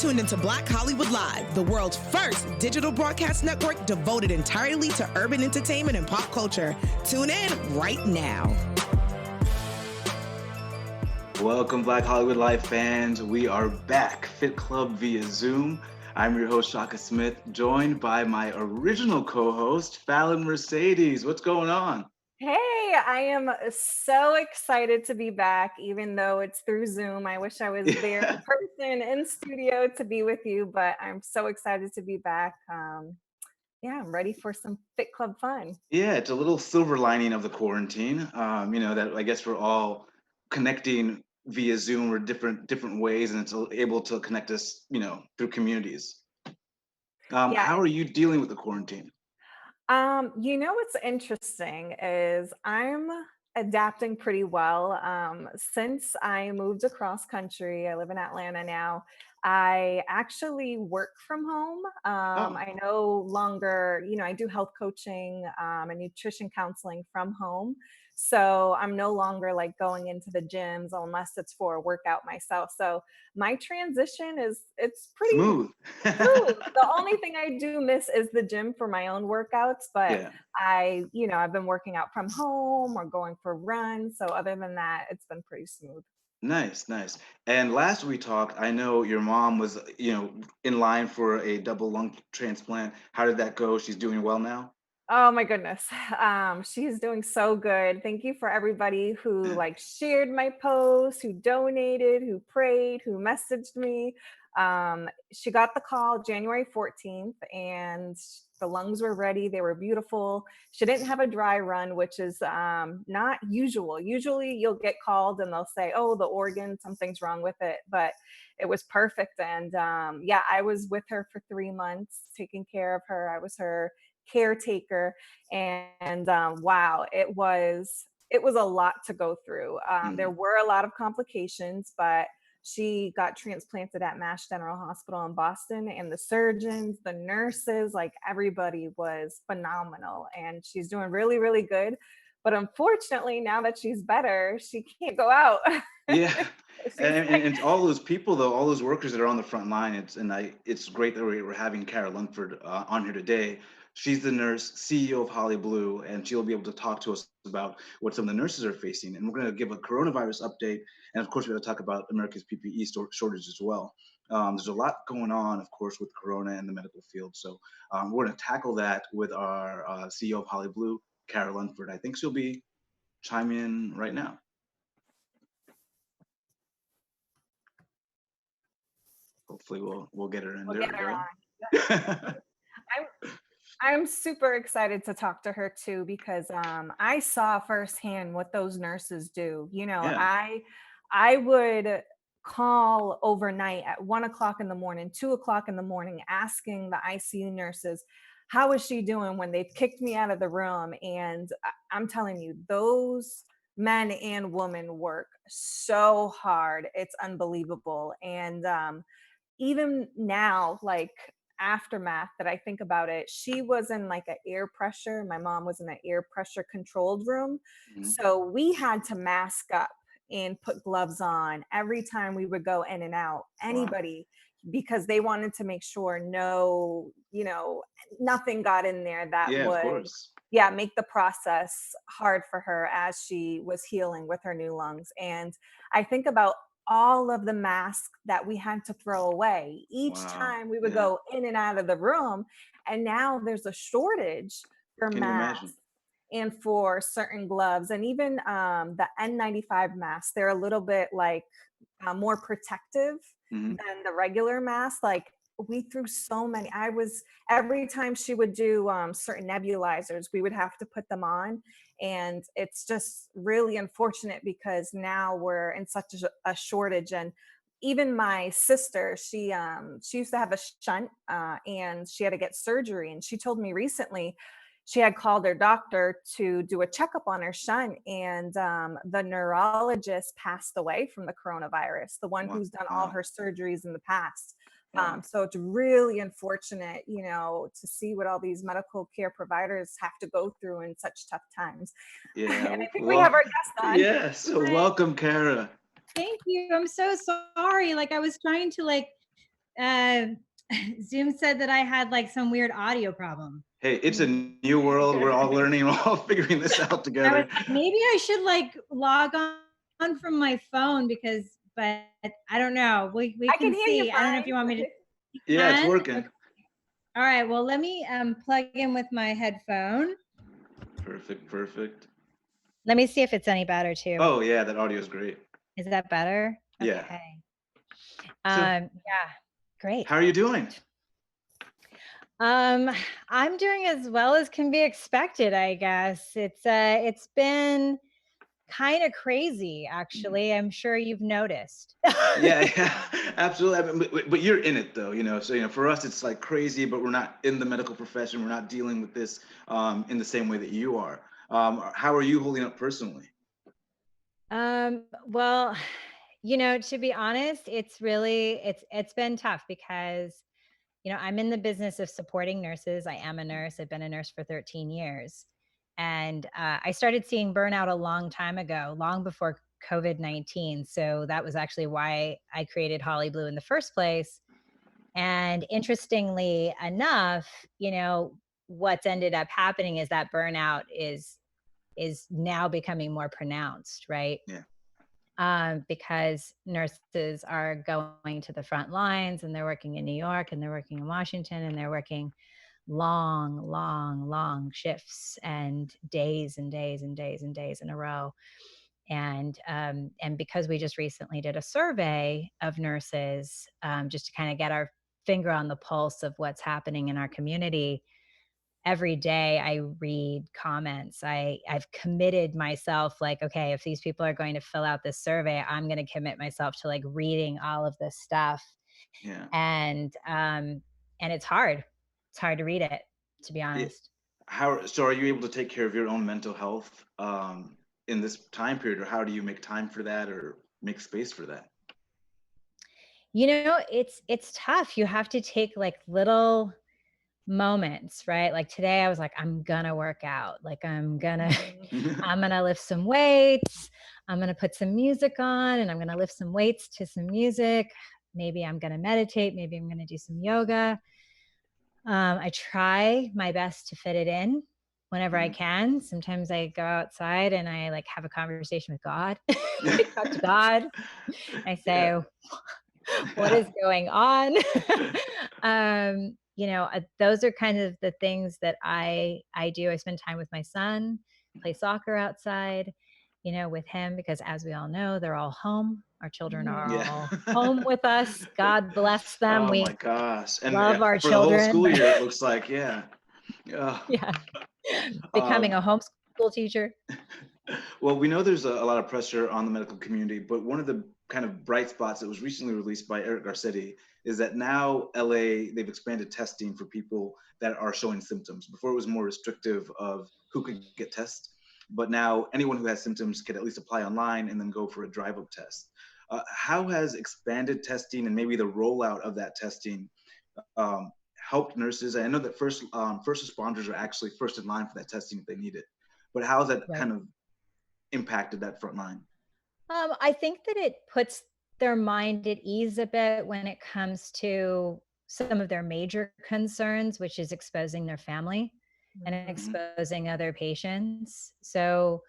tuned into Black Hollywood Live, the world's first digital broadcast network devoted entirely to urban entertainment and pop culture. Tune in right now. Welcome, Black Hollywood Live fans. We are back, Fit Club via Zoom. I'm your host, Shaka Smith, joined by my original co-host, Fallon Mercedes. What's going on? Hey, I am so excited to be back, even though it's through Zoom. I wish I was there in person in studio to be with you, but I'm so excited to be back. I'm ready for some Fit Club fun. Yeah, it's a little silver lining of the quarantine. That I guess we're all connecting via Zoom or different ways, and it's able to connect us, through communities. How are you dealing with the quarantine? What's interesting is I'm adapting pretty well. Since I moved across country, I live in Atlanta now. I actually work from home. I no longer, I do health coaching and nutrition counseling from home. So I'm no longer like going into the gyms unless it's for a workout myself. So my transition it's pretty Smooth. The only thing I do miss is the gym for my own workouts, but Yeah. I've been working out from home or going for runs. So other than that, it's been pretty smooth. Nice. And last we talked, I know your mom was, in line for a double lung transplant. How did that go? She's doing well now? Oh my goodness. She's doing so good. Thank you for everybody who like shared my post, who donated, who prayed, who messaged me. She got the call January 14th and the lungs were ready. They were beautiful. She didn't have a dry run, which is not usual. Usually you'll get called and they'll say, oh, the organ, something's wrong with it. But it was perfect. And I was with her for 3 months, taking care of her. I was her caretaker, and wow, it was a lot to go through. There were a lot of complications, but she got transplanted at Mass General Hospital in Boston, and the surgeons, the nurses, like everybody was phenomenal, and she's doing really, really good. But unfortunately, now that she's better, she can't go out. Yeah. And all those people, though, all those workers that are on the front line, it's great that we're having Cara Lunsford on here today. She's the nurse, CEO of Holliblu, and she'll be able to talk to us about what some of the nurses are facing. And we're going to give a coronavirus update. And of course, we're going to talk about America's PPE shortage as well. There's a lot going on, of course, with Corona and the medical field. So we're going to tackle that with our CEO of Holliblu, Cara Lunsford. I think she'll be chiming in right now. Hopefully we'll get her in. We'll There get we her go. on. I'm super excited to talk to her too, because I saw firsthand what those nurses do. Yeah. I would call overnight at 1 o'clock in the morning, 2 o'clock in the morning, asking the ICU nurses, how is she doing, when they've kicked me out of the room. And I'm telling you, those men and women work so hard. It's unbelievable. And even now, like aftermath that I think about it, she was in like an air pressure. My mom was in an air pressure controlled room. Mhm. So we had to mask up and put gloves on every time we would go in and out, anybody, because they wanted to make sure nothing got in there that Yeah, of would course. make the process hard for her as she was healing with her new lungs. And I think about all of the masks that we had to throw away each Wow. time we would Yeah. go in and out of the room. And now there's a shortage for Can you imagine? masks and for certain gloves, and even the N95 masks. They're a little bit like more protective Hmm. than the regular mask. Like we threw so many. Every time she would do certain nebulizers, we would have to put them on. And it's just really unfortunate because now we're in such a shortage. And even my sister, she used to have a shunt and she had to get surgery. And she told me recently she had called her doctor to do a checkup on her shunt, and the neurologist passed away from the coronavirus, the one who's done all Wow. her surgeries in the past. Wow. So it's really unfortunate, to see what all these medical care providers have to go through in such tough times. Yeah. And I think we have our guest on. Yeah. So welcome, Cara. Thank you. I'm so sorry. Like I was trying to uh, Zoom said that I had like some weird audio problem. Hey, it's a new world. We're all learning. We're all figuring this out I was together. like, maybe I should like log on from my phone but I don't know. We I can can hear you see. I don't know if fine. you want me to. Yeah, it's Can? working. Okay. All right. Well, let me plug in with my headphone. Perfect. Let me see if it's any better too. Oh yeah, that audio is great. Is that better? Yeah. Okay. So, Yeah. Great. how are you doing? I'm doing as well as can be expected, I guess. It's been kind of crazy, actually. I'm sure you've noticed. Yeah, absolutely. I mean, but you're in it though, So for us, it's like crazy, but we're not in the medical profession. We're not dealing with this in the same way that you are. How are you holding up personally? Well, to be honest, it's been tough because I'm in the business of supporting nurses. I am a nurse. I've been a nurse for 13 years. And I started seeing burnout a long time ago, long before COVID-19. So that was actually why I created Holliblu in the first place. And interestingly enough, what's ended up happening is that burnout is now becoming more pronounced, right? Yeah. Because nurses are going to the front lines and they're working in New York and they're working in Washington and they're working long shifts and days and days and days and days in a row. And because we just recently did a survey of nurses, just to kind of get our finger on the pulse of what's happening in our community, every day I read comments. I've committed myself, like, okay, if these people are going to fill out this survey, I'm going to commit myself to like reading all of this stuff. Yeah. And it's hard. It's hard to read it, to be honest. So are you able to take care of your own mental health in this time period, or how do you make time for that or make space for that? It's tough. You have to take like little moments, right? Like today I was like, I'm gonna work out. Like I'm gonna lift some weights. I'm gonna put some music on and I'm gonna lift some weights to some music. Maybe I'm gonna meditate. Maybe I'm gonna do some yoga. I try my best to fit it in whenever I can. Sometimes I go outside and I like have a conversation with God. I talk to God. I say, what is going on? Those are kind of the things that I do. I spend time with my son, play soccer outside, with him, because as we all know, they're all home. Our children are all home with us. God bless them. Oh We my gosh. And love our for the whole children. school year, it looks like, yeah. Yeah. Becoming a homeschool teacher. Well, we know there's a lot of pressure on the medical community, but one of the kind of bright spots that was recently released by Eric Garcetti is that now LA, they've expanded testing for people that are showing symptoms. Before it was more restrictive of who could get tests, but now anyone who has symptoms can at least apply online and then go for a drive-up test. How has expanded testing and maybe the rollout of that testing helped nurses? I know that first responders are actually first in line for that testing if they need it, but how has that kind of impacted that front line? I think that it puts their mind at ease a bit when it comes to some of their major concerns, which is exposing their family and exposing other patients. So,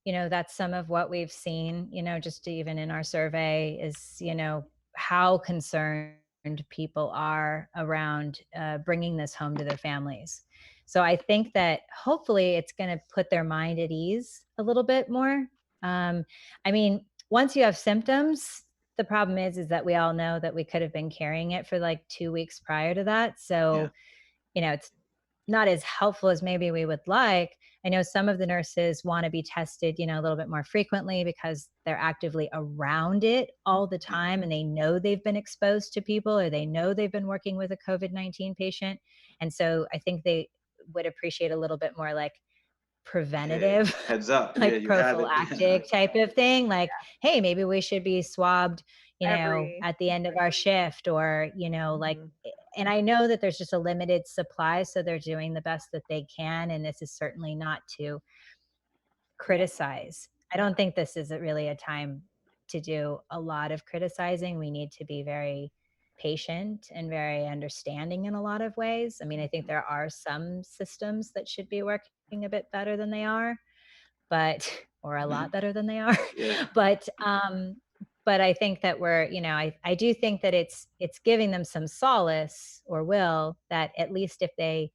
that's some of what we've seen, just even in our survey is, how concerned people are around bringing this home to their families. So I think that hopefully it's going to put their mind at ease a little bit more. I mean, once you have symptoms, the problem is that we all know that we could have been carrying it for like 2 weeks prior to that. So, it's not as helpful as maybe we would like. I know some of the nurses want to be tested, a little bit more frequently because they're actively around it all the time and they know they've been exposed to people or they know they've been working with a COVID-19 patient. And so I think they would appreciate a little bit more like preventative, heads up, like you have it. prophylactic type of thing. Like, hey, maybe we should be swabbed, at the end of our shift or, like, and I know that there's just a limited supply. So they're doing the best that they can. And this is certainly not to criticize. I don't think this is really a time to do a lot of criticizing. We need to be very patient and very understanding in a lot of ways. I mean, I think there are some systems that should be working a bit better than they are, but or a lot better than they are. Yeah. But I think that I do think that it's giving them some solace or will that at least if they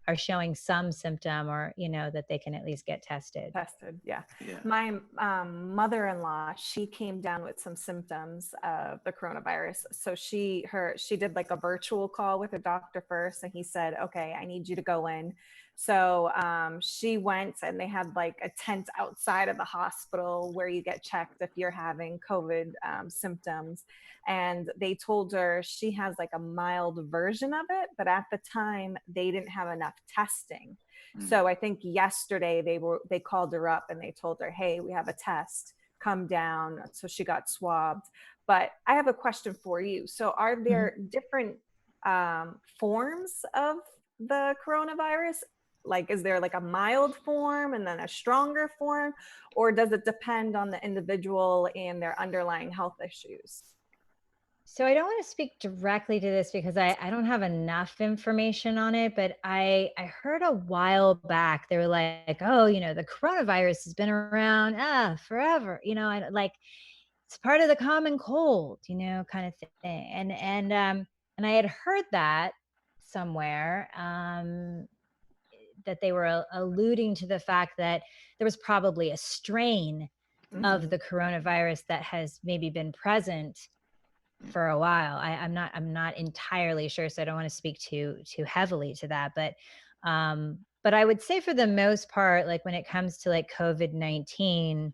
are showing some symptom or, that they can at least get tested. Tested, yeah. Yeah. My mother-in-law, she came down with some symptoms of the coronavirus. So she did like a virtual call with a doctor first, and he said, "Okay, I need you to go in." So she went, and they had like a tent outside of the hospital where you get checked if you're having COVID symptoms. And they told her she has like a mild version of it, but at the time they didn't have enough testing. So I think yesterday they called her up and they told her, "Hey, we have a test, come down." So she got swabbed. But I have a question for you. So are there different forms of the coronavirus? Like, is there like a mild form and then a stronger form, or does it depend on the individual and their underlying health issues? So I don't want to speak directly to this because I don't have enough information on it, but I heard a while back they were like, oh, the coronavirus has been around forever, and like it's part of the common cold, kind of thing. And I had heard that somewhere, that they were alluding to the fact that there was probably a strain of the coronavirus that has maybe been present for a while. I'm not entirely sure, so I don't want to speak too heavily to that. But I would say for the most part, like when it comes to like COVID-19,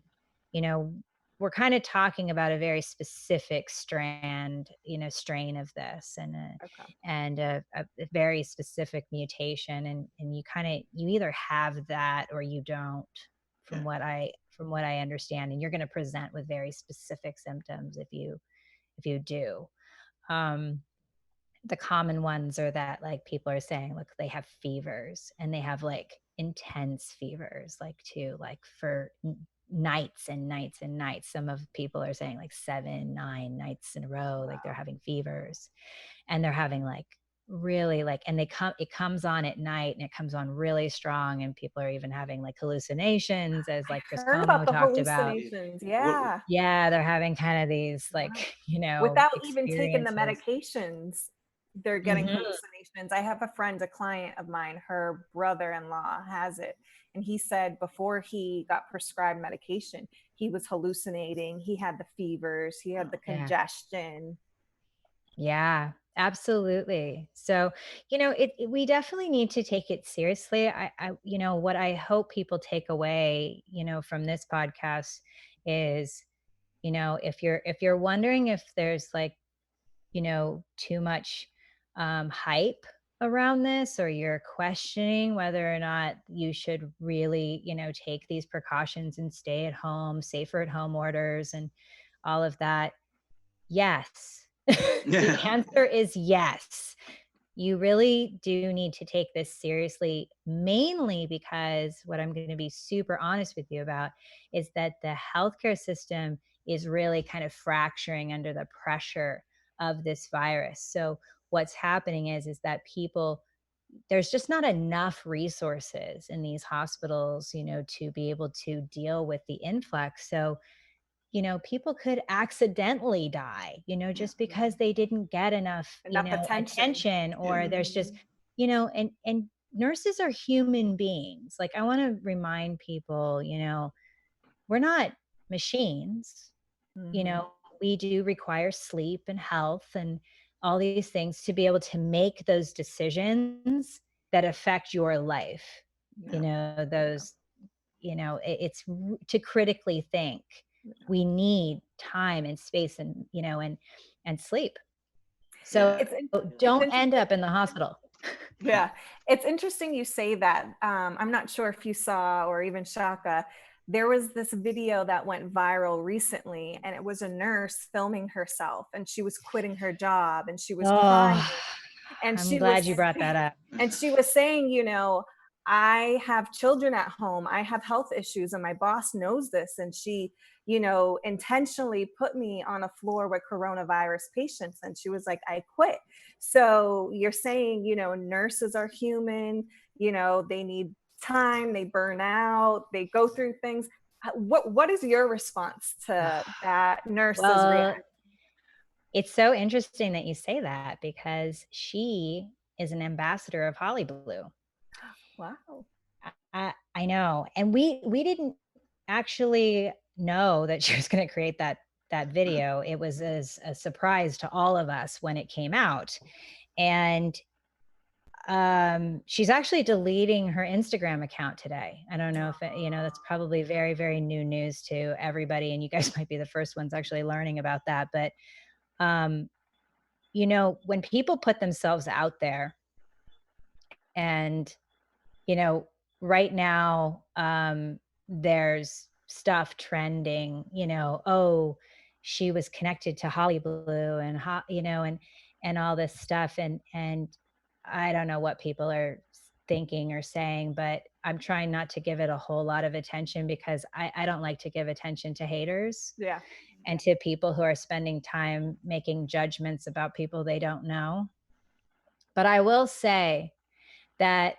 you know, we're kind of talking about a very specific strain of this, and Okay. a very specific mutation, and you either have that or you don't, Yeah. from what I understand, and you're going to present with very specific symptoms if you do. Um, the common ones are that like people are saying, look, they have fevers and they have like intense fevers, like too, like for nights and nights and nights. Some of people are saying like 7, 9 nights in a row, like they're having fevers, and they're having like really like, and it comes on at night and it comes on really strong, and people are even having like hallucinations, as like Chris Heard about Como the talked about. hallucinations. What? Yeah. Yeah, they're having kind of these Wow. like, Without even taking the experiences. medications, they're getting hallucinations. I have a friend, a client of mine, her brother-in-law has it. And he said before he got prescribed medication, he was hallucinating. He had the fevers, he had the Yeah. congestion. Yeah, absolutely. So, we definitely need to take it seriously. What I hope people take away, from this podcast is, if you're wondering if there's like, too much hype around this, or you're questioning whether or not you should really, take these precautions and stay at home, safer at home orders and all of that. Yes. The Yeah. answer is yes. You really do need to take this seriously, mainly because what I'm going to be super honest with you about is that the healthcare system is really kind of fracturing under the pressure of this virus. So what's happening is that there's just not enough resources in these hospitals, to be able to deal with the influx. So people could accidentally die, just because they didn't get enough, Enough attention. attention, or there's just, Mhm. and nurses are human beings. Like I want to remind people, we're not machines. Mhm. We do require sleep and health and all these things to be able to make those decisions that affect your life. Yeah. Those, to critically think. We need time and space and, and sleep. So Yeah. It's don't end interesting. up in the hospital. Yeah, it's interesting you say that. I'm not sure if you saw, or even Shaka, there was this video that went viral recently, and it was a nurse filming herself, and she was quitting her job, and she was crying, Oh, and I'm she was glad you brought that up. and she was saying, I have children at home, I have health issues, and my boss knows this. And she intentionally put me on a floor with coronavirus patients. And she was like, I quit. So you're saying, nurses are human, they need time, they burn out, they go through things. What is your response to that nurse's reaction? Well, it's so interesting that you say that because she is an ambassador of Holliblu. Wow. I know, and we didn't actually know that she was going to create that video. It was as a surprise to all of us when it came out, and she's actually deleting her Instagram account today. I don't know if that's probably very, very new news to everybody, and you guys might be the first ones actually learning about that. But um, when people put themselves out there, and you know, right now, there's stuff trending, oh, she was connected to Holliblu and, and all this stuff. And I don't know what people are thinking or saying, but I'm trying not to give it a whole lot of attention because I don't like to give attention to haters Yeah. and to people who are spending time making judgments about people they don't know. But I will say that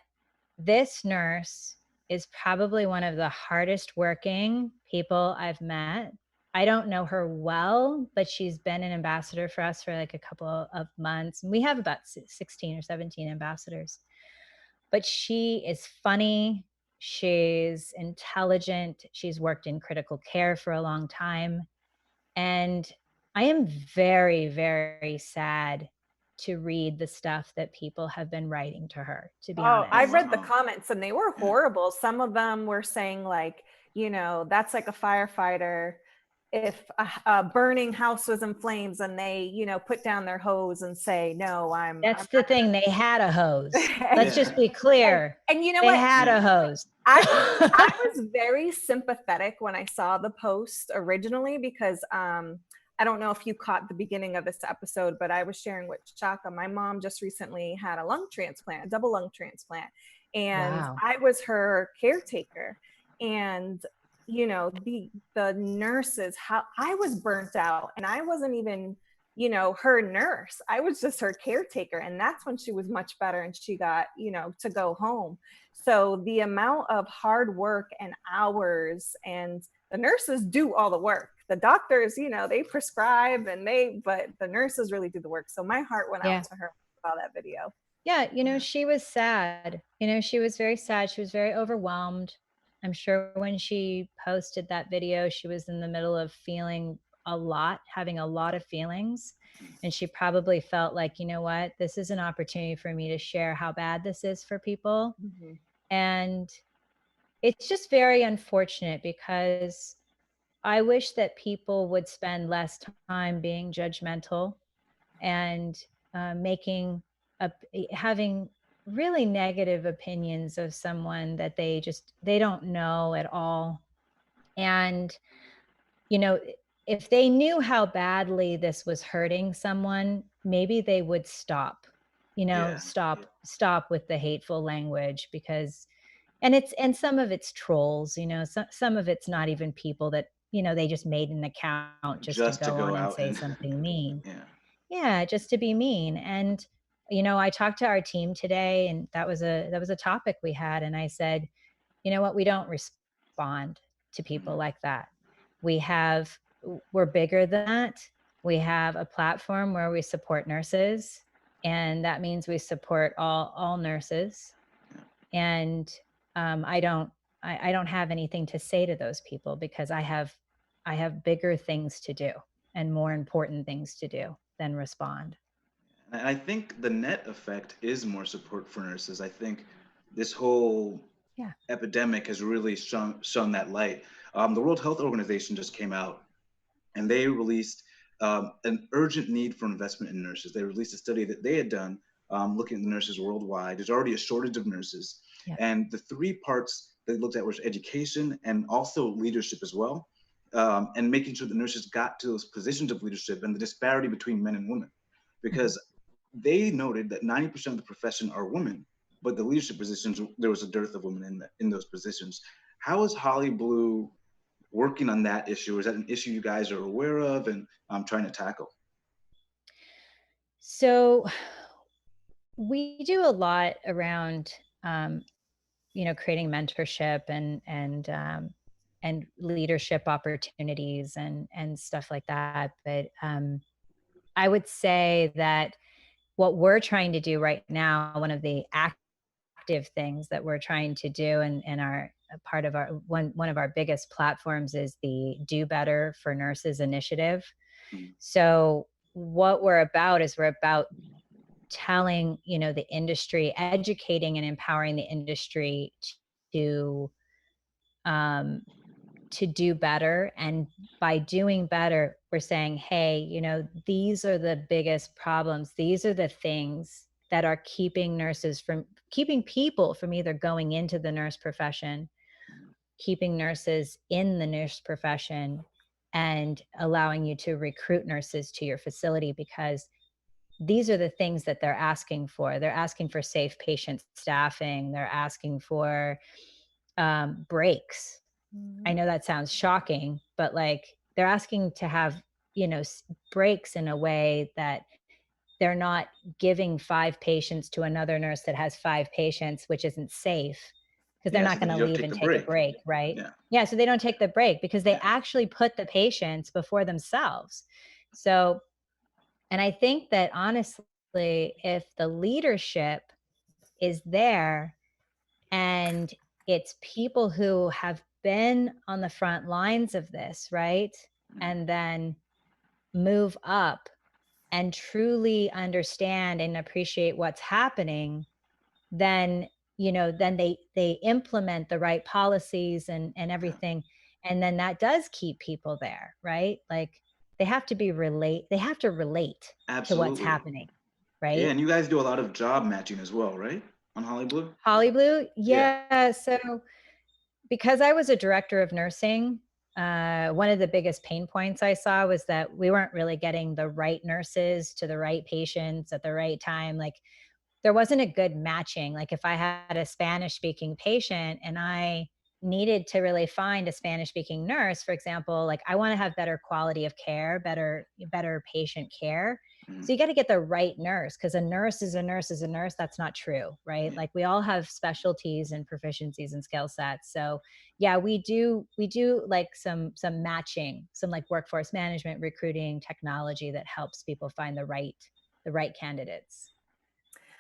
this nurse is probably one of the hardest working people I've met. I don't know her well, but she's been an ambassador for us for like a couple of months. And we have about 16 or 17 ambassadors. But she is funny. She's intelligent. She's worked in critical care for a long time. And I am very, very sad to read the stuff that people have been writing to her, to be Oh, I honest. read the comments and they were horrible. Some of them were saying like, that's like a firefighter if a burning house was in flames and they, put down their hose and say, no, That's the thing. They had a hose. Let's just be and, clear. and you know They what? had a hose. I was very sympathetic when I saw the post originally because I don't know if you caught the beginning of this episode, but I was sharing with Chaka. My mom just recently had a lung transplant, a double lung transplant, and Wow. I was her caretaker. And the nurses, how I was burnt out, and I wasn't even her nurse. I was just her caretaker, and that's when she was much better, and she got to go home. So the amount of hard work and hours, and the nurses do all the work. The doctors, they prescribe but the nurses really do the work. So my heart went out to her when I saw that video. Yeah, she was sad. She was very sad. She was very overwhelmed. I'm sure when she posted that video, she was in the middle of feeling a lot, having a lot of feelings. And she probably felt like, you know what, this is an opportunity for me to share how bad this is for people. Mm-hmm. And it's just very unfortunate because I wish that people would spend less time being judgmental and having really negative opinions of someone that they don't know at all. And, if they knew how badly this was hurting someone, maybe they would stop, stop with the hateful language because, and some of it's trolls, some of it's not even people that, they just made an account just to go on and say something mean. Yeah, just to be mean. And I talked to our team today, and that was a topic we had, and I said, you know what, we don't respond to people like that. We're bigger than that. We have a platform where we support nurses, and that means we support all nurses. And I don't have anything to say to those people because I have bigger things to do and more important things to do than respond. And I think the net effect is more support for nurses. I think this whole epidemic has really shone that light. The World Health Organization just came out and they released an urgent need for investment in nurses. They released a study that they had done looking at the nurses worldwide. There's already a shortage of nurses. And the three parts they looked at was education and also leadership as well, and making sure the nurses got to those positions of leadership and the disparity between men and women. Because they noted that 90% of the profession are women, but the leadership positions, there was a dearth of women in those positions. How is Holliblu working on that issue? Is that an issue you guys are aware of and trying to tackle? So we do a lot around, creating mentorship and leadership opportunities and stuff like that. But I would say that what we're trying to do right now, one of the active things that we're trying to do, and our a part of our one of our biggest platforms is the Do Better for Nurses initiative. Mm. So what we're about is we're about telling, the industry, educating and empowering the industry to um, to do better. And by doing better, we're saying, hey, these are the biggest problems. These are the things that are keeping people from either going into the nurse profession, keeping nurses in the nurse profession, and allowing you to recruit nurses to your facility, because these are the things that they're asking for. They're asking for safe patient staffing. They're asking for breaks. I know that sounds shocking, but like they're asking to have, breaks in a way that they're not giving 5 patients to another nurse that has 5 patients, which isn't safe, because they're Yeah, not so then going to you don't leave take and the take a break. break, right? Yeah. Yeah, so they don't take the break because they Yeah. actually put the patients before themselves. So, and I think that honestly, if the leadership is there and it's people who have been on the front lines of this, right? And then move up and truly understand and appreciate what's happening, then then they implement the right policies and everything, and then that does keep people there, right? Like they have to relate to what's Absolutely. happening, Yeah, right? and you guys do a lot of job matching as well, right? On Holliblu? Holliblu, Yeah. yeah. So because I was a director of nursing, one of the biggest pain points I saw was that we weren't really getting the right nurses to the right patients at the right time. Like there wasn't a good matching. Like if I had a Spanish speaking patient and I needed to really find a Spanish speaking nurse, for example, like I want to have better quality of care, better patient care. Mhm. So you got to get the right nurse, because a nurse is a nurse is a nurse. That's not true, right? Yeah. Like we all have specialties and proficiencies and skill sets. So yeah, we do like some matching, some like workforce management, recruiting technology that helps people find the right candidates.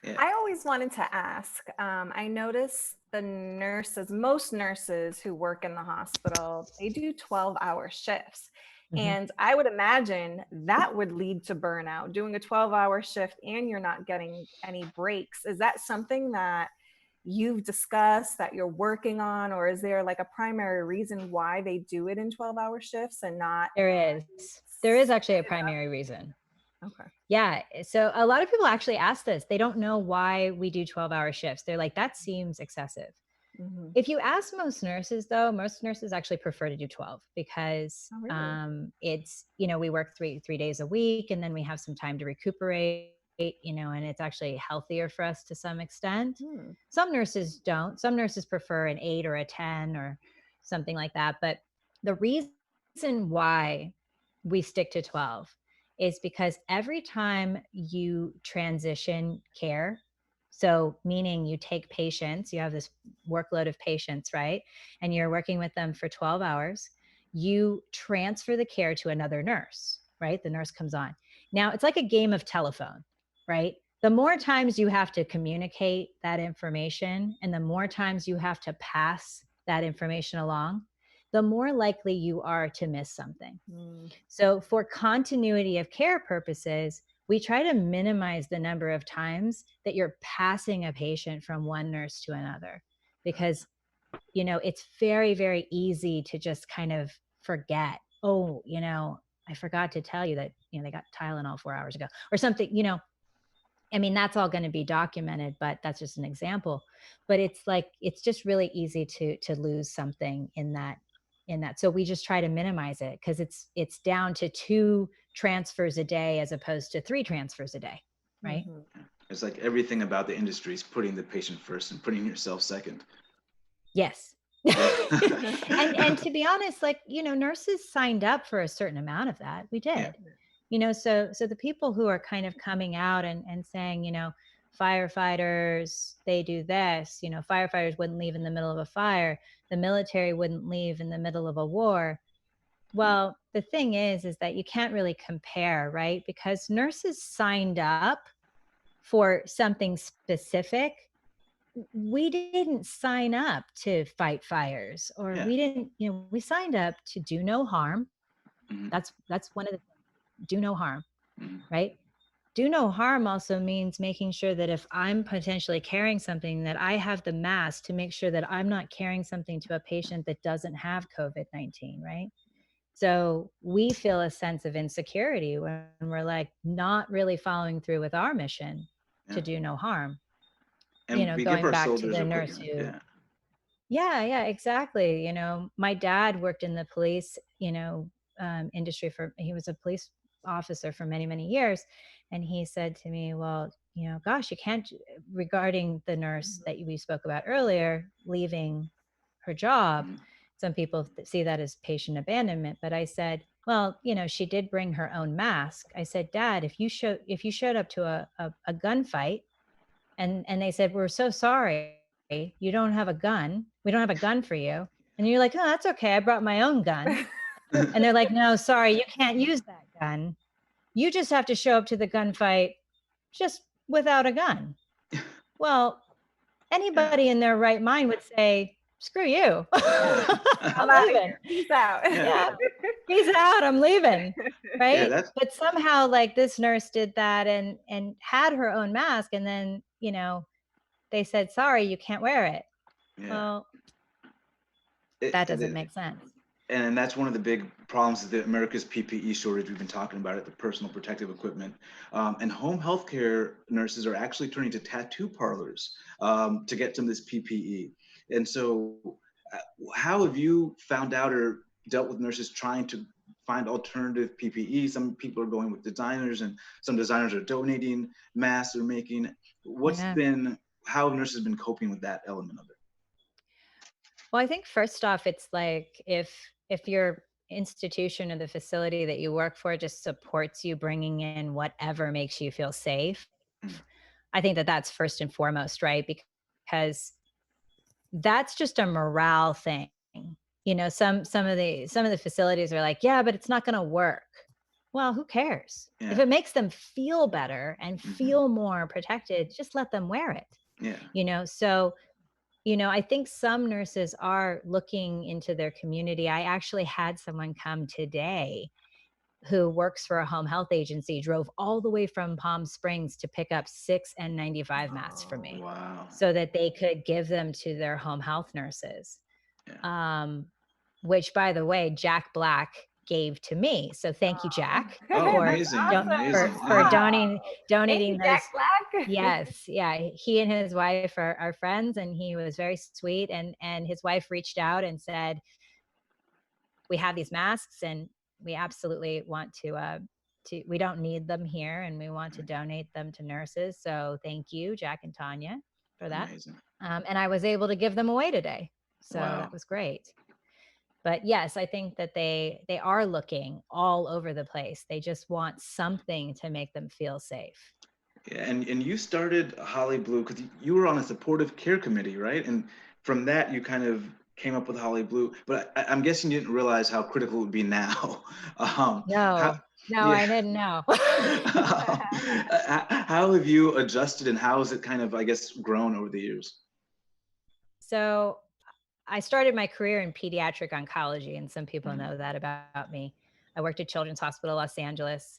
Yeah. I always wanted to ask. I notice most nurses who work in the hospital, they do 12-hour shifts. Mhm. And I would imagine that would lead to burnout, doing a 12-hour shift and you're not getting any breaks. Is that something that you've discussed, that you're working on, or is there like a primary reason why they do it in 12-hour shifts and not There is. There is actually a split it primary reason. up? Okay. Yeah, so a lot of people actually ask this. They don't know why we do 12-hour shifts. They're like, "That seems excessive." Mm-hmm. If you ask most nurses, though, most nurses actually prefer to do 12 because Oh, really? it's, we work three days a week and then we have some time to recuperate, and it's actually healthier for us to some extent. Hmm. Some nurses don't. Some nurses prefer an 8 or a 10 or something like that. But the reason why we stick to 12 is because every time you transition care, so meaning you take patients, you have this workload of patients, right? And you're working with them for 12 hours, you transfer the care to another nurse, right? The nurse comes on. Now, it's like a game of telephone, right? The more times you have to communicate that information and the more times you have to pass that information along, the more likely you are to miss something. Hmm. So, for continuity of care purposes, we try to minimize the number of times that you're passing a patient from one nurse to another, because it's very, very easy to just kind of forget. Oh, I forgot to tell you that they got Tylenol 4 hours ago or something. I mean, that's all going to be documented, but that's just an example. But it's like it's just really easy to lose something in that. So we just try to minimize it because it's down to 2 transfers a day as opposed to 3 transfers a day, right? Mm-hmm. It's like everything about the industry is putting the patient first and putting yourself second. Yes. And to be honest, like, nurses signed up for a certain amount of that. We Yeah. did. So the people who are kind of coming out and saying, firefighters, they do this, firefighters wouldn't leave in the middle of a fire, the military wouldn't leave in the middle of a war. Well, the thing is that you can't really compare, right? Because nurses signed up for something specific. We didn't sign up to fight fires, or Yeah. we didn't, we signed up to do no harm. Mhm. That's one of the things, do no harm, Mhm. right? Do no harm also means making sure that if I'm potentially carrying something, that I have the mask to make sure that I'm not carrying something to a patient that doesn't have COVID-19, right? So we feel a sense of insecurity when we're like not really following through with our mission Yeah. to do no harm. And we give Going our back to soldiers the nurse equipment. who, Yeah. yeah, exactly. My dad worked in the police, industry he was a police officer for many, many years. And he said to me, well, gosh, you can't, regarding the nurse that we spoke about earlier, leaving her job. Mhm. Some people see that as patient abandonment. But I said, well, she did bring her own mask. I said, Dad, if you showed up to a gunfight and they said, we're so sorry, you don't have a gun. We don't have a gun for you. And you're like, oh, that's okay. I brought my own gun. And they're like, no, sorry, you can't use that gun. You just have to show up to the gunfight just without a gun. Well, Yeah. anybody in their right mind would say, screw you. Yeah. I'm I'm out of leaving. here. Peace out. Yeah. Yeah. Peace out. I'm leaving. Yeah. Right. That's But somehow like this nurse did that and had her own mask. And then, they said, sorry, you can't wear it. yeah. Well, It, that doesn't it, make sense. and that's one of the big problems is the America's PPE shortage. We've been talking about it, the personal protective equipment. And home healthcare nurses are actually turning to tattoo parlors to get some of this PPE. And so, uh, how have you found out or dealt with nurses trying to find alternative PPE? Some people are going with designers, and some designers are donating masks they're making. Yeah. How have nurses been coping with that element of it? Well, I think first off, it's like if your institution or the facility that you work for just supports you bringing in whatever makes you feel safe, Mm. I think that that's first and foremost, right? Because that's just a morale thing. Some of the facilities are like, yeah, but it's not going to work. Well, who cares? If Yeah. it makes them feel better and Hmm. feel more protected, just let them wear it. Yeah. So I think some nurses are looking into their community. I actually had someone come today who works for a home health agency, drove all the way from Palm Springs to pick up 6 N95 masks for Oh, me wow. so that they could give them to their home health nurses. Yeah. Um, which, by the way, Jack Black gave to me. So thank you, Oh, Jack, Oh, for that's amazing. awesome. Amazing. for Yeah. Wow. Thank donating you, those. Jack Black. Yes, yeah. He and his wife are friends, and he was very sweet. And his wife reached out and said, "We have these masks, and we absolutely want to. We don't need them here, and we want to donate them to nurses. So thank you, Jack and Tanya, for that." Amazing. And I was able to give them away today, so that Wow. was great. But yes, I think that they are looking all over the place. They just want something to make them feel safe. Yeah, and you started Holliblu because you were on a supportive care committee, right? And from that, you kind of came up with Holliblu. But I'm guessing you didn't realize how critical it would be now. How, No, yeah. I didn't know. How have you adjusted, and how has it kind of, I guess, grown over the years? So I started my career in pediatric oncology, and some people Mhm. know that about me. I worked at Children's Hospital Los Angeles,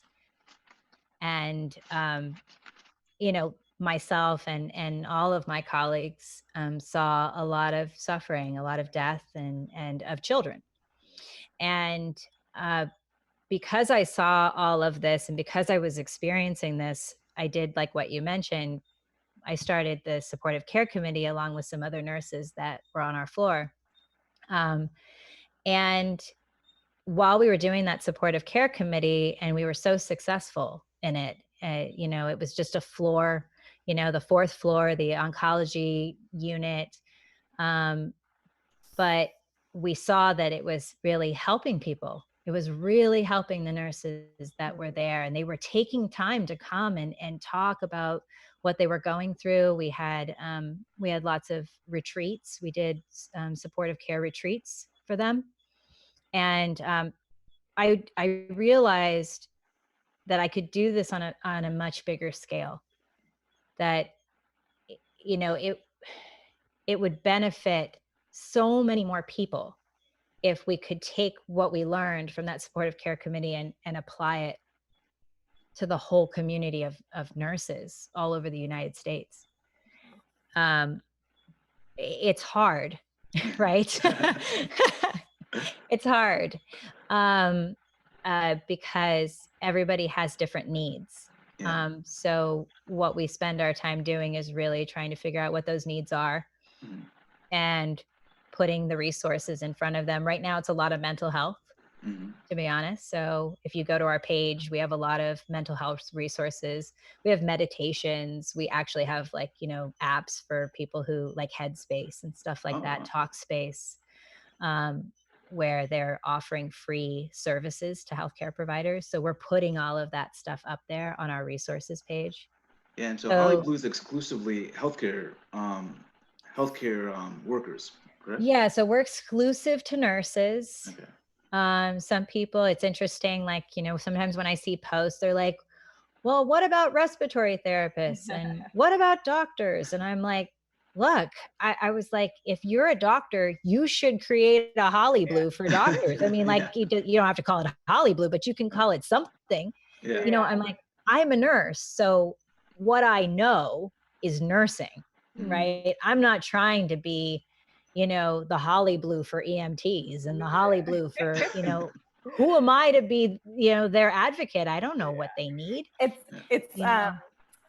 and myself and all of my colleagues saw a lot of suffering, a lot of death, and of children. And uh, because I saw all of this, and because I was experiencing this, I did like what you mentioned. I started the supportive care committee along with some other nurses that were on our floor. Um, and while we were doing that supportive care committee, and we were so successful in it, it was just a floor, the fourth floor, the oncology unit. Um, but we saw that it was really helping people. It was really helping the nurses that were there, and they were taking time to come and talk about what they were going through. We had lots of retreats. We did supportive care retreats for them, and I realized that I could do this on a much bigger scale. That you know it would benefit so many more people if we could take what we learned from that supportive care committee and apply it to the whole community of nurses all over the United States. Um, it's hard, right? It's hard because everybody has different needs. Yeah. So what we spend our time doing is really trying to figure out what those needs are Mhm. and putting the resources in front of them. Right now, it's a lot of mental health, Mhm. to be honest. So if you go to our page, we have a lot of mental health resources. We have meditations. We actually have apps for people who like Headspace and stuff like Oh, that, wow. Talkspace, um, where they're offering free services to healthcare providers. So we're putting all of that stuff up there on our resources page. Yeah, and so So Holliblu is exclusively healthcare workers, correct? yeah, so we're exclusive to nurses. Okay. Some people, it's interesting, sometimes when I see posts, they're like, well, what about respiratory therapists and what about doctors? And I'm like, look, I was like, if you're a doctor, you should create a Holliblu for doctors. I mean, like, Yeah. you don't have to call it Holliblu, but you can call it something. Yeah. I'm like, I'm a nurse. So what I know is nursing, Mhm. right? I'm not trying to be, the Holliblu for EMTs and the Holliblu for, who am I to be, their advocate? I don't know what they need, It's Yeah. it's you know?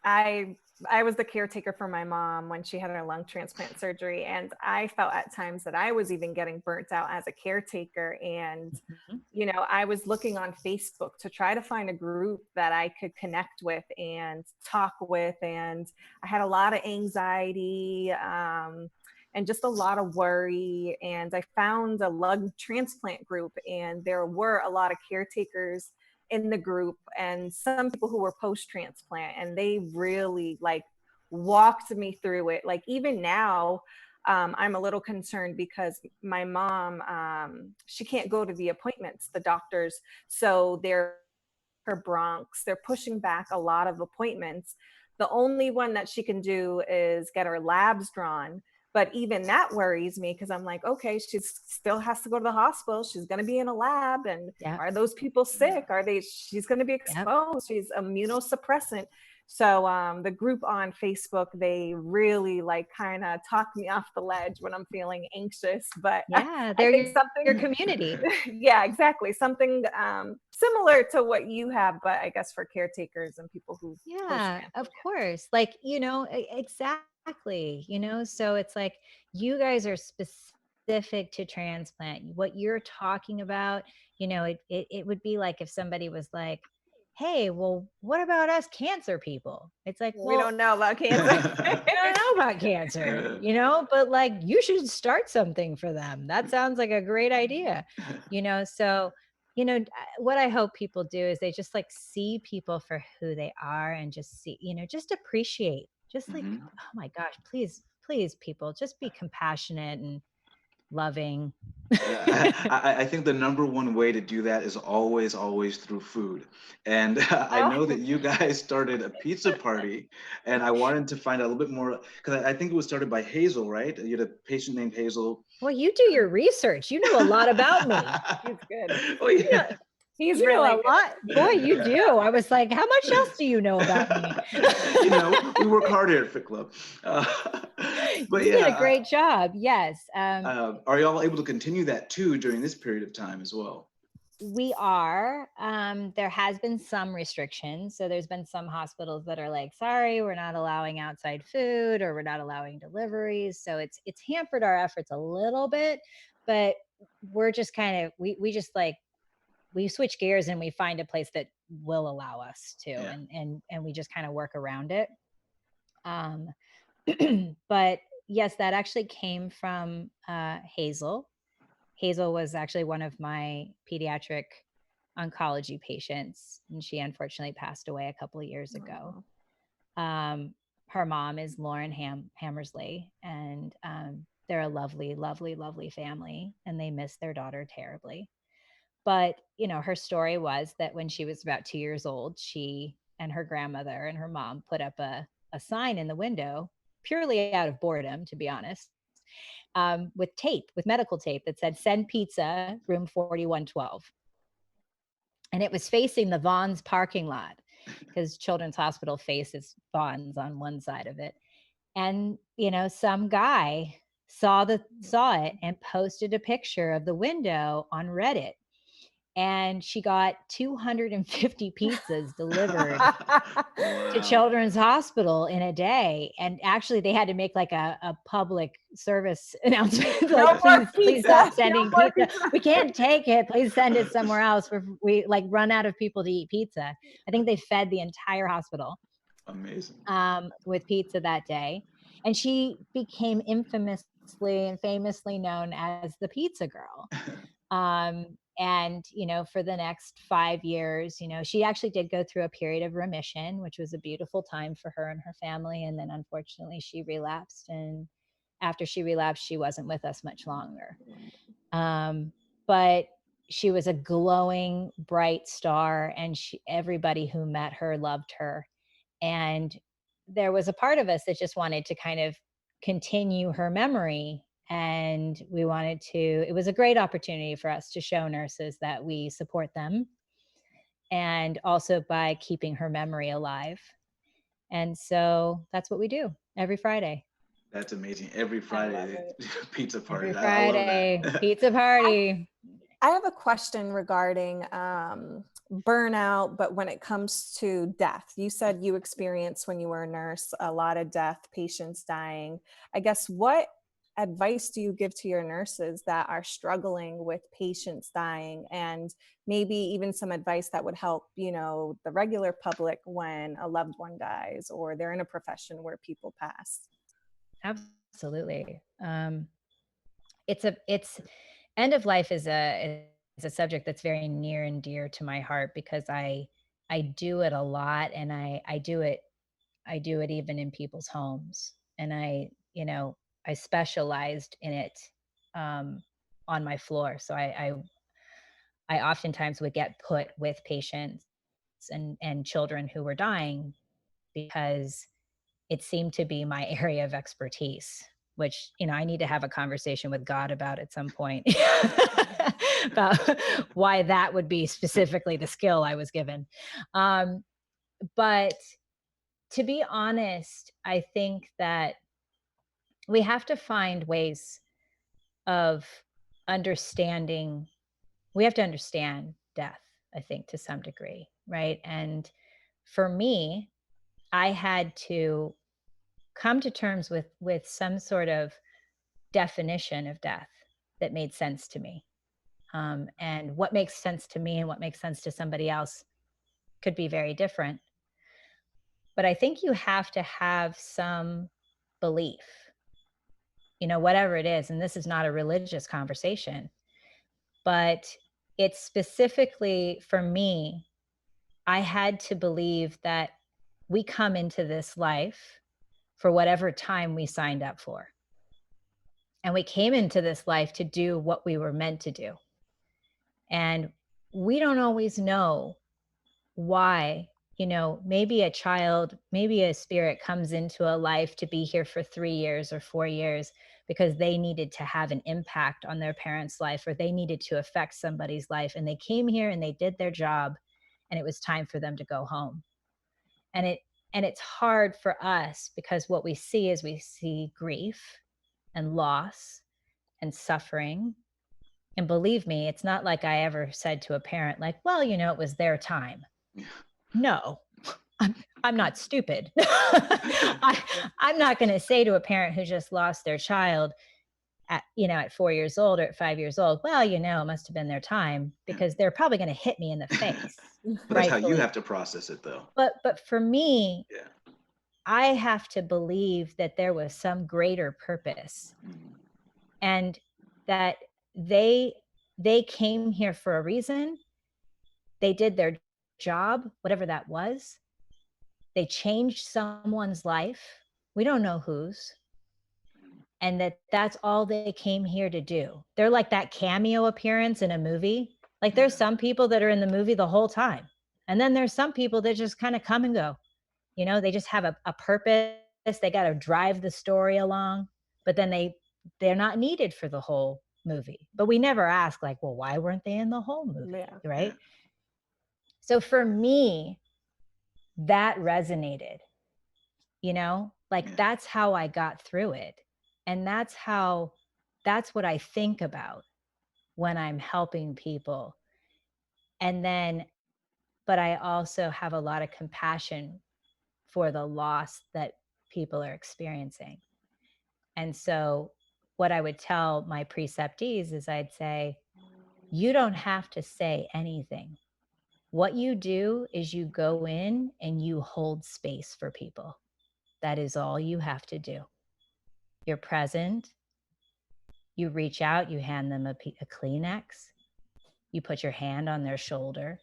I I was the caretaker for my mom when she had her lung transplant surgery, and I felt at times that I was even getting burnt out as a caretaker. And Mhm. I was looking on Facebook to try to find a group that I could connect with and talk with, and I had a lot of anxiety. And just a lot of worry. And I found a lung transplant group, and there were a lot of caretakers in the group and some people who were post transplant, and they really like walked me through it. Like even now, I'm a little concerned because my mom, she can't go to the appointments, the doctors, so they're her bronx, they're pushing back a lot of appointments. The only one that she can do is get her labs drawn, but even that worries me because I'm like, okay, she still has to go to the hospital, she's going to be in a lab, and Yep. are those people sick? Are they? She's going to be Yep. exposed. She's immunosuppressant. So the group on Facebook, they really like kind of talk me off the ledge when I'm feeling anxious. But Yeah. I They're think your something, community. yeah, exactly, something similar to what you have, but I guess for caretakers and people who post Yeah, transplant. of course. Like, exactly, so it's like you guys are specific to transplant. What you're talking about, it would be like if somebody was like, hey, well, what about us cancer people? It's like, We well, don't know about cancer. I don't know about cancer, but like you should start something for them. That sounds like a great idea, So, what I hope people do is they just like see people for who they are and just see, just appreciate, just like, Mhm. oh my gosh, please, please, people, just be compassionate and loving. I think the number one way to do that is always through food. And I know that you guys started a pizza party, and I wanted to find out a little bit more because I think it was started by Hazel, right? You had a patient named Hazel. Well, you do your research. You know a lot about me. He's good. Oh You know, yeah. He's you know really a lot. Boy, good. you do. I was like, how much else do you know about me? We work hard here at Fit Club. Uh, but You did a yeah, great job. Yes. are y'all able to continue that too during this period of time as well? We are. There has been some restrictions. So there's been some hospitals that are like, sorry, we're not allowing outside food or we're not allowing deliveries. So it's hampered our efforts a little bit, but we're just kind of we just like we switch gears and we find a place that will allow us to, Yeah. and we just kind of work around it. Um but yes, that actually came from Hazel. Hazel was actually one of my pediatric oncology patients, and she unfortunately passed away a couple of years ago. Her mom is Lauren Hammersley, and they're a lovely, lovely, lovely family, and they miss their daughter terribly. But, her story was that when she was about 2 years old, she and her grandmother and her mom put up a sign in the window, purely out of boredom, to be honest, with medical tape that said, "Send pizza, room 4112." And it was facing the Vaughn's parking lot, because Children's Hospital faces Vaughn's on one side of it. And, some guy saw it and posted a picture of the window on Reddit. And she got 250 pizzas delivered to Children's Hospital in a day. And actually they had to make like a public service announcement, like, please stop sending pizza. We can't take it. Please send it somewhere else. We like run out of people to eat pizza. I think they fed the entire hospital. Amazing. With pizza that day. And she became infamously and famously known as the Pizza Girl. And, for the next 5 years, she actually did go through a period of remission, which was a beautiful time for her and her family. And then unfortunately she relapsed. And after she relapsed, she wasn't with us much longer. But she was a glowing, bright star, and everybody who met her loved her. And there was a part of us that just wanted to kind of continue her memory. And it was a great opportunity for us to show nurses that we support them, and also by keeping her memory alive. And so that's what we do every Friday. That's amazing. Every Friday, pizza party. Every Friday, I love that. pizza party. I have a question regarding burnout, but when it comes to death, you said you experienced when you were a nurse a lot of death, patients dying. I guess, what advice do you give to your nurses that are struggling with patients dying, and maybe even some advice that would help, the regular public when a loved one dies or they're in a profession where people pass? Absolutely. It's end of life is a subject that's very near and dear to my heart, because I do it a lot, and I do it even in people's homes. And I specialized in it on my floor. So I oftentimes would get put with patients and children who were dying, because it seemed to be my area of expertise, which, I need to have a conversation with God about at some point about why that would be specifically the skill I was given. But to be honest, I think that we have to find ways of understanding. We have to understand death, I think, to some degree, right? And for me, I had to come to terms with some sort of definition of death that made sense to me. And what makes sense to me and what makes sense to somebody else could be very different. But I think you have to have some belief, whatever it is. And this is not a religious conversation, but it's specifically for me, I had to believe that we come into this life for whatever time we signed up for. And we came into this life to do what we were meant to do. And we don't always know why, maybe a child, maybe a spirit comes into a life to be here for 3 years or 4 years because they needed to have an impact on their parents' life, or they needed to affect somebody's life. And they came here and they did their job, and it was time for them to go home. And it's hard for us, because what we see is we see grief and loss and suffering. And believe me, it's not like I ever said to a parent, like, well, it was their time. No, I'm not stupid. I'm not going to say to a parent who just lost their child at 4 years old or at 5 years old, well, it must have been their time, because they're probably going to hit me in the face. But that's how you have to process it, though. But for me, I have to believe that there was some greater purpose, and that they came here for a reason. They did their job, whatever that was. They changed someone's life. We don't know whose. And that's all they came here to do. They're like that cameo appearance in a movie. Like there's some people that are in the movie the whole time. And then there's some people that just kind of come and go. You know, they just have a purpose. They got to drive the story along, but then they're not needed for the whole movie. But we never ask like, well, why weren't they in the whole movie? Yeah. Right. So for me, that resonated, you know, like that's how I got through it. And that's what I think about when I'm helping people. And then, but I also have a lot of compassion for the loss that people are experiencing. And so what I would tell my preceptees is I'd say, you don't have to say anything. What you do is you go in and you hold space for people. That is all you have to do. You're present. You reach out, you hand them a Kleenex. You put your hand on their shoulder.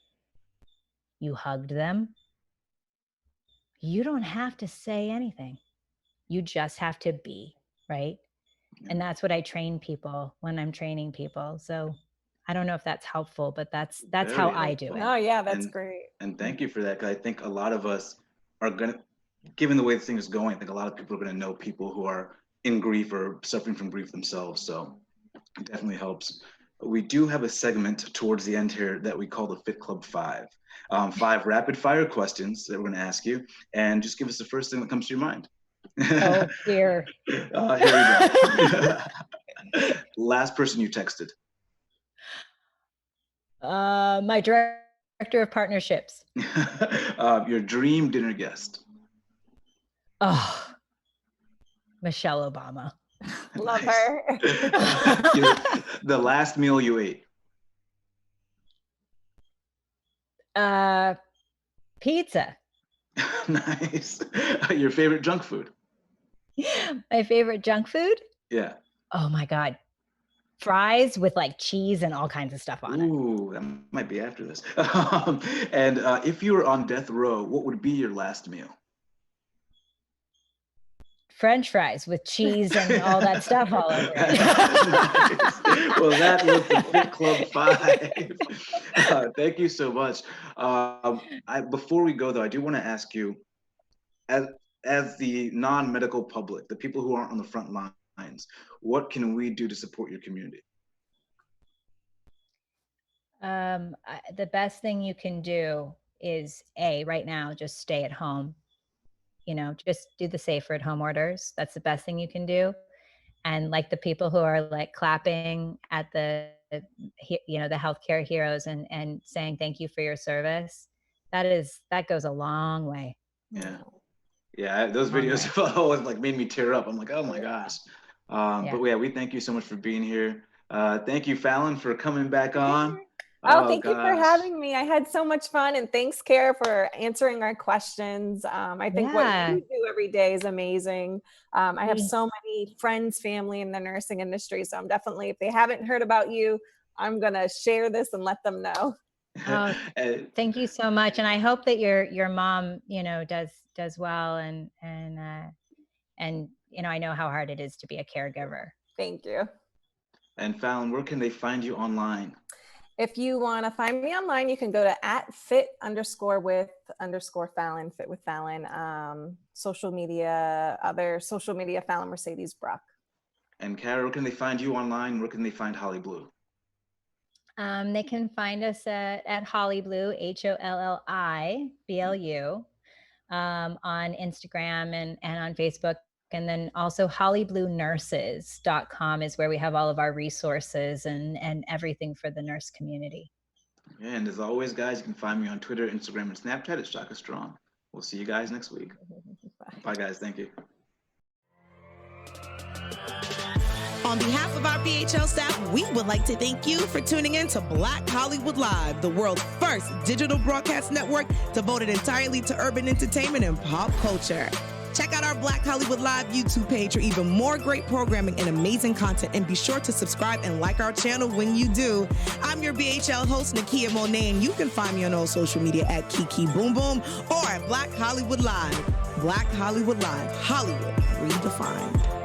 You hugged them. You don't have to say anything. You just have to be, right? And that's what I train people when I'm training people. So I don't know if that's helpful, but that's how I do it. Oh yeah, that's great. And thank you for that, because I think a lot of us are gonna, given the way this thing is going, I think a lot of people are gonna know people who are in grief or suffering from grief themselves. So it definitely helps. We do have a segment towards the end here that we call the Fit Club 5. 5 rapid fire questions that we're gonna ask you, and just give us the first thing that comes to your mind. Oh dear. Here we go. Last person you texted. My director of partnerships. Your dream dinner guest. Oh, Michelle Obama. Love her. The last meal you ate. Pizza. Nice. Your favorite junk food. My favorite junk food? Yeah. Oh my God. Fries with like cheese and all kinds of stuff on it. Ooh, that might be after this. And if you were on death row, what would be your last meal? French fries with cheese and all that stuff all over it. Nice. Well, that was the Fit Club 5. Thank you so much. Before we go, though, I do want to ask you, as the non-medical public, the people who aren't on the front lines, what can we do to support your community? The best thing you can do is right now, just stay at home. You know, just do the safer at home orders. That's the best thing you can do. And like the people who are like clapping at the healthcare heroes and saying thank you for your service, that goes a long way. Yeah, those videos have always like made me tear up. I'm like, oh my gosh. But yeah, we thank you so much for being here. Thank you, Fallon, for coming back on. Thank you for having me. I had so much fun, and thanks, Cara, for answering our questions. I think what you do every day is amazing. I have so many friends, family in the nursing industry, so I'm definitely, if they haven't heard about you, I'm gonna share this and let them know. Thank you so much, and I hope that your mom, does well, and I know how hard it is to be a caregiver. Thank you. And Fallon, where can they find you online? If you want to find me online, you can go to @fit_with_Fallon, Fit with Fallon, social media, other social media, Fallon Mercedes Brock. And Cara, where can they find you online? Where can they find Holliblu? They can find us at Holliblu, HOLLIBLU, on Instagram and on Facebook. And then also HollibluNurses.com is where we have all of our resources and everything for the nurse community. Yeah, and as always, guys, you can find me on Twitter, Instagram, and Snapchat at Shaka Strong. We'll see you guys next week. Bye, guys. Thank you. On behalf of our BHL staff, we would like to thank you for tuning in to Black Hollywood Live, the world's first digital broadcast network devoted entirely to urban entertainment and pop culture. Check out our Black Hollywood Live YouTube page for even more great programming and amazing content. And be sure to subscribe and like our channel when you do. I'm your BHL host, Nakia Monet, and you can find me on all social media at Kiki Boom Boom or at Black Hollywood Live. Black Hollywood Live. Hollywood redefined.